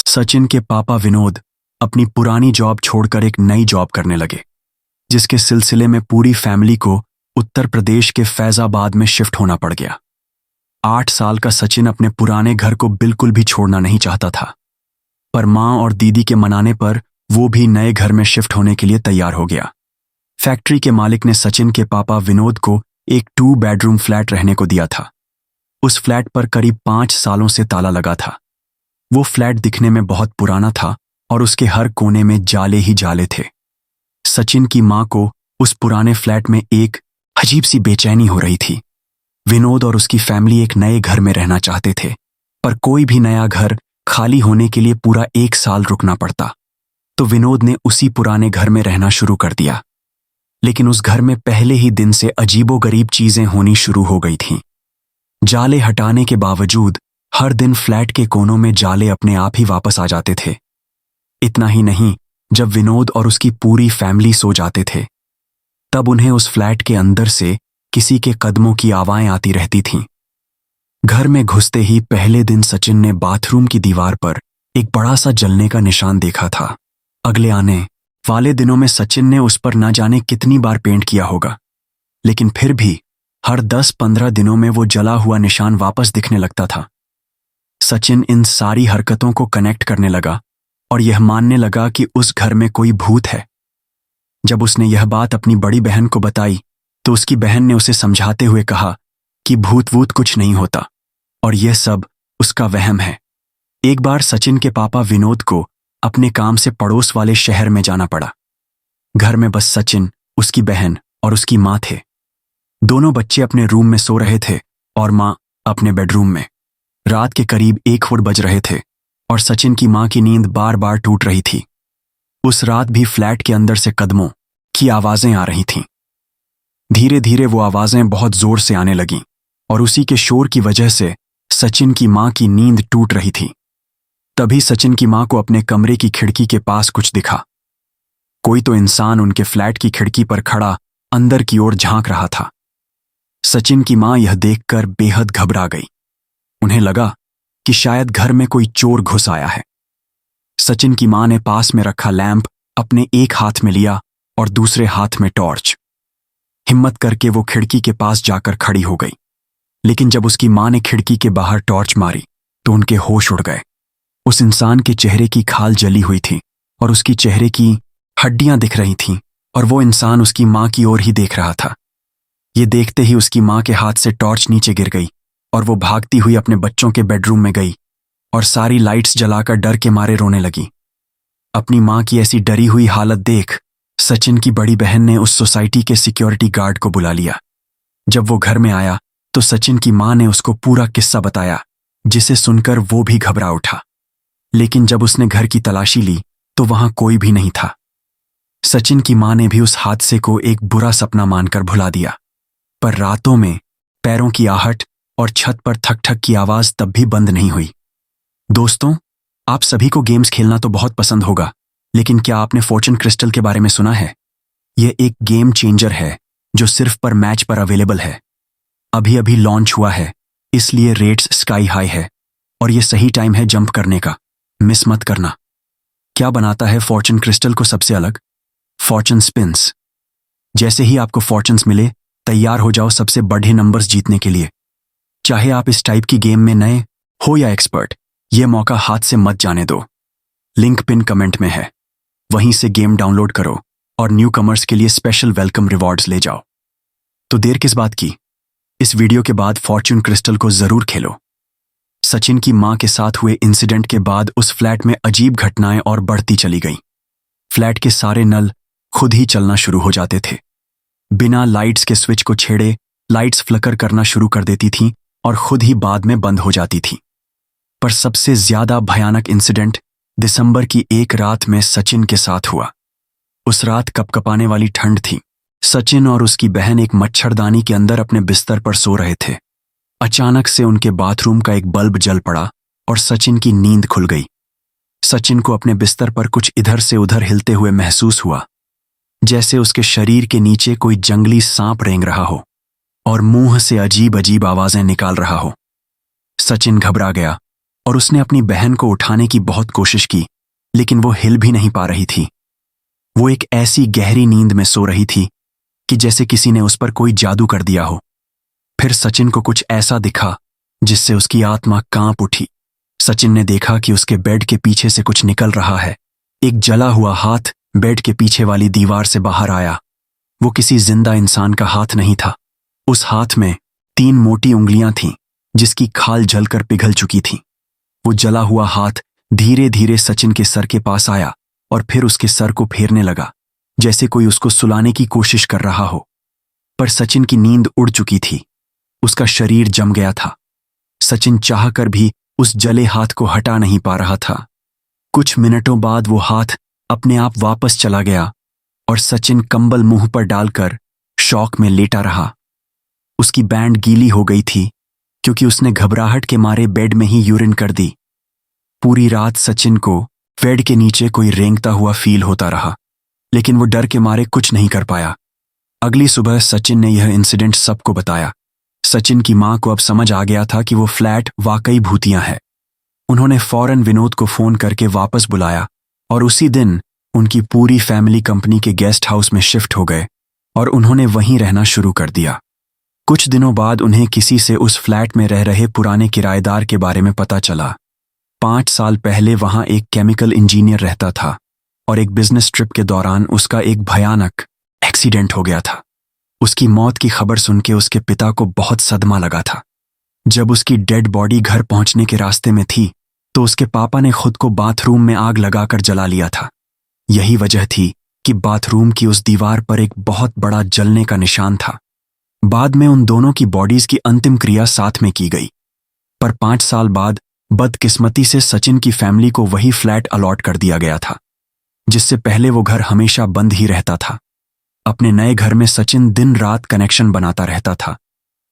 सचिन के पापा विनोद अपनी पुरानी जॉब छोड़कर एक नई जॉब करने लगे, जिसके सिलसिले में पूरी फैमिली को उत्तर प्रदेश के फैजाबाद में शिफ्ट होना पड़ गया। 8 साल का सचिन अपने पुराने घर को बिल्कुल भी छोड़ना नहीं चाहता था, पर माँ और दीदी के मनाने पर वो भी नए घर में शिफ्ट होने के लिए तैयार हो गया। फैक्ट्री के मालिक ने सचिन के पापा विनोद को एक 2 बेडरूम फ्लैट रहने को दिया था। उस फ्लैट पर करीब 5 सालों से ताला लगा था। वो फ्लैट दिखने में बहुत पुराना था और उसके हर कोने में जाले ही जाले थे। सचिन की माँ को उस पुराने फ्लैट में एक अजीब सी बेचैनी हो रही थी। विनोद और उसकी फैमिली एक नए घर में रहना चाहते थे, पर कोई भी नया घर खाली होने के लिए पूरा 1 साल रुकना पड़ता। तो विनोद ने उसी पुराने घर में रहना शुरू कर दिया। लेकिन उस घर में पहले ही दिन से अजीबोगरीब चीजें होनी शुरू हो गई थीं। जाले हटाने के बावजूद हर दिन फ्लैट के कोनों में जाले अपने आप ही वापस आ जाते थे। इतना ही नहीं, जब विनोद और उसकी पूरी फैमिली सो जाते थे, तब उन्हें उस फ्लैट के अंदर से किसी के कदमों की आवाज़ें आती रहती थीं। घर में घुसते ही पहले दिन सचिन ने बाथरूम की दीवार पर एक बड़ा सा जलने का निशान देखा था। अगले आने वाले दिनों में सचिन ने उस पर न जाने कितनी बार पेंट किया होगा, लेकिन फिर भी हर 10-15 दिनों में वो जला हुआ निशान वापस दिखने लगता था। सचिन इन सारी हरकतों को कनेक्ट करने लगा और यह मानने लगा कि उस घर में कोई भूत है। जब उसने यह बात अपनी बड़ी बहन को बताई, तो उसकी बहन ने उसे समझाते हुए कहा कि भूत वूत कुछ नहीं होता और यह सब उसका वहम है। एक बार सचिन के पापा विनोद को अपने काम से पड़ोस वाले शहर में जाना पड़ा। घर में बस सचिन, उसकी बहन और उसकी माँ थे। दोनों बच्चे अपने रूम में सो रहे थे और माँ अपने बेडरूम में। रात के करीब 1 फुट बज रहे थे और सचिन की माँ की नींद बार बार टूट रही थी। उस रात भी फ्लैट के अंदर से कदमों की आवाजें आ रही थीं। धीरे धीरे वो आवाजें बहुत जोर से आने लगीं और उसी के शोर की वजह से सचिन की माँ की नींद टूट रही थी। तभी सचिन की माँ को अपने कमरे की खिड़की के पास कुछ दिखा। कोई तो इंसान उनके फ्लैट की खिड़की पर खड़ा अंदर की ओर झांक रहा था। सचिन की माँ यह देखकर बेहद घबरा गई। उन्हें लगा कि शायद घर में कोई चोर घुस आया है। सचिन की माँ ने पास में रखा लैंप अपने एक हाथ में लिया और दूसरे हाथ में टॉर्च। हिम्मत करके वो खिड़की के पास जाकर खड़ी हो गई। लेकिन जब उसकी माँ ने खिड़की के बाहर टॉर्च मारी तो उनके होश उड़ गए। उस इंसान के चेहरे की खाल जली हुई थी और उसकी चेहरे की हड्डियां दिख रही थीं और वो इंसान उसकी माँ की ओर ही देख रहा था। ये देखते ही उसकी माँ के हाथ से टॉर्च नीचे गिर गई और वो भागती हुई अपने बच्चों के बेडरूम में गई और सारी लाइट्स जलाकर डर के मारे रोने लगी। अपनी माँ की ऐसी डरी हुई हालत देख सचिन की बड़ी बहन ने उस सोसाइटी के सिक्योरिटी गार्ड को बुला लिया। जब वो घर में आया तो सचिन की माँ ने उसको पूरा किस्सा बताया, जिसे सुनकर वो भी घबरा उठा। लेकिन जब उसने घर की तलाशी ली तो वहां कोई भी नहीं था। सचिन की माँ ने भी उस हादसे को एक बुरा सपना मानकर भुला दिया, पर रातों में पैरों की आहट और छत पर ठक ठक की आवाज तब भी बंद नहीं हुई। दोस्तों, आप सभी को गेम्स खेलना तो बहुत पसंद होगा, लेकिन क्या आपने फॉर्चून क्रिस्टल के बारे में सुना है? यह एक गेम चेंजर है जो सिर्फ पर मैच पर अवेलेबल है। अभी अभी लॉन्च हुआ है, इसलिए रेट्स स्काई हाई है और यह सही टाइम है जंप करने का। मिस मत करना। क्या बनाता है फॉर्चून क्रिस्टल को सबसे अलग? Fortune spins. जैसे ही आपको फॉर्चून्स मिले, तैयार हो जाओ सबसे बड़े नंबर्स जीतने के लिए। चाहे आप इस टाइप की गेम में नए हो या एक्सपर्ट, यह मौका हाथ से मत जाने दो। लिंक पिन कमेंट में है, वहीं से गेम डाउनलोड करो और न्यू कमर्स के लिए स्पेशल वेलकम रिवॉर्ड्स ले जाओ। तो देर किस बात की, इस वीडियो के बाद फॉर्चून क्रिस्टल को जरूर खेलो। सचिन की मां के साथ हुए इंसिडेंट के बाद उस फ्लैट में अजीब घटनाएं और बढ़ती चली गईं। फ्लैट के सारे नल खुद ही चलना शुरू हो जाते थे। बिना लाइट्स के स्विच को छेड़े लाइट्स फ्लिकर करना शुरू कर देती थीं और खुद ही बाद में बंद हो जाती थीं। पर सबसे ज्यादा भयानक इंसिडेंट दिसंबर की एक रात में सचिन के साथ हुआ। उस रात कपकपाने वाली ठंड थी। सचिन और उसकी बहन एक मच्छरदानी के अंदर अपने बिस्तर पर सो रहे थे। अचानक से उनके बाथरूम का एक बल्ब जल पड़ा और सचिन की नींद खुल गई। सचिन को अपने बिस्तर पर कुछ इधर से उधर हिलते हुए महसूस हुआ, जैसे उसके शरीर के नीचे कोई जंगली सांप रेंग रहा हो और मुंह से अजीब अजीब आवाजें निकाल रहा हो। सचिन घबरा गया और उसने अपनी बहन को उठाने की बहुत कोशिश की, लेकिन वो हिल भी नहीं पा रही थी। वो एक ऐसी गहरी नींद में सो रही थी कि जैसे किसी ने उस पर कोई जादू कर दिया हो। फिर सचिन को कुछ ऐसा दिखा जिससे उसकी आत्मा कांप उठी। सचिन ने देखा कि उसके बेड के पीछे से कुछ निकल रहा है। एक जला हुआ हाथ बेड के पीछे वाली दीवार से बाहर आया। वो किसी जिंदा इंसान का हाथ नहीं था। उस हाथ में 3 मोटी उंगलियां थीं, जिसकी खाल जलकर पिघल चुकी थी। वो जला हुआ हाथ धीरे धीरे सचिन के सर के पास आया और फिर उसके सर को फेरने लगा, जैसे कोई उसको सुलाने की कोशिश कर रहा हो। पर सचिन की नींद उड़ चुकी थी। उसका शरीर जम गया था। सचिन चाहकर भी उस जले हाथ को हटा नहीं पा रहा था। कुछ मिनटों बाद वो हाथ अपने आप वापस चला गया और सचिन कंबल मुंह पर डालकर शॉक में लेटा रहा। उसकी बैंड गीली हो गई थी क्योंकि उसने घबराहट के मारे बेड में ही यूरिन कर दी। पूरी रात सचिन को बेड के नीचे कोई रेंगता हुआ फील होता रहा, लेकिन वो डर के मारे कुछ नहीं कर पाया। अगली सुबह सचिन ने यह इंसिडेंट सबको बताया। सचिन की मां को अब समझ आ गया था कि वो फ्लैट वाकई भूतिया है। उन्होंने फौरन विनोद को फोन करके वापस बुलाया और उसी दिन उनकी पूरी फैमिली कंपनी के गेस्ट हाउस में शिफ्ट हो गए और उन्होंने वहीं रहना शुरू कर दिया। कुछ दिनों बाद उन्हें किसी से उस फ्लैट में रह रहे पुराने किराएदार के बारे में पता चला। 5 साल पहले वहां एक केमिकल इंजीनियर रहता था और एक बिजनेस ट्रिप के दौरान उसका एक भयानक एक्सीडेंट हो गया था। उसकी मौत की खबर सुनके उसके पिता को बहुत सदमा लगा था। जब उसकी डेड बॉडी घर पहुंचने के रास्ते में थी तो उसके पापा ने खुद को बाथरूम में आग लगाकर जला लिया था। यही वजह थी कि बाथरूम की उस दीवार पर एक बहुत बड़ा जलने का निशान था। बाद में उन दोनों की बॉडीज की अंतिम क्रिया साथ में की गई। पर 5 साल बाद बदकिस्मती से सचिन की फैमिली को वही फ्लैट अलॉट कर दिया गया था, जिससे पहले वो घर हमेशा बंद ही रहता था। अपने नए घर में सचिन दिन रात कनेक्शन बनाता रहता था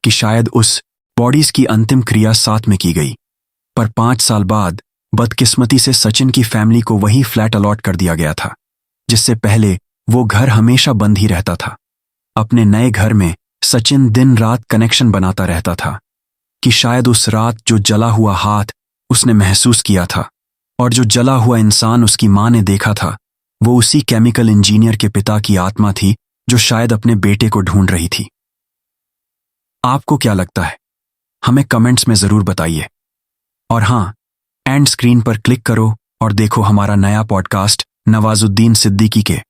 कि शायद उस बॉडीज की अंतिम क्रिया साथ में की गई। पर 5 साल बाद बदकिस्मती से सचिन की फैमिली को वही फ्लैट अलॉट कर दिया गया था, जिससे पहले वो घर हमेशा बंद ही रहता था। अपने नए घर में सचिन दिन रात कनेक्शन बनाता रहता था कि शायद उस रात जो जला हुआ हाथ उसने महसूस किया था और जो जला हुआ इंसान उसकी मां ने देखा था, वो उसी केमिकल इंजीनियर के पिता की आत्मा थी जो शायद अपने बेटे को ढूंढ रही थी। आपको क्या लगता है? हमें कमेंट्स में जरूर बताइए। और हाँ, एंड स्क्रीन पर क्लिक करो और देखो हमारा नया पॉडकास्ट नवाजुद्दीन सिद्दीकी के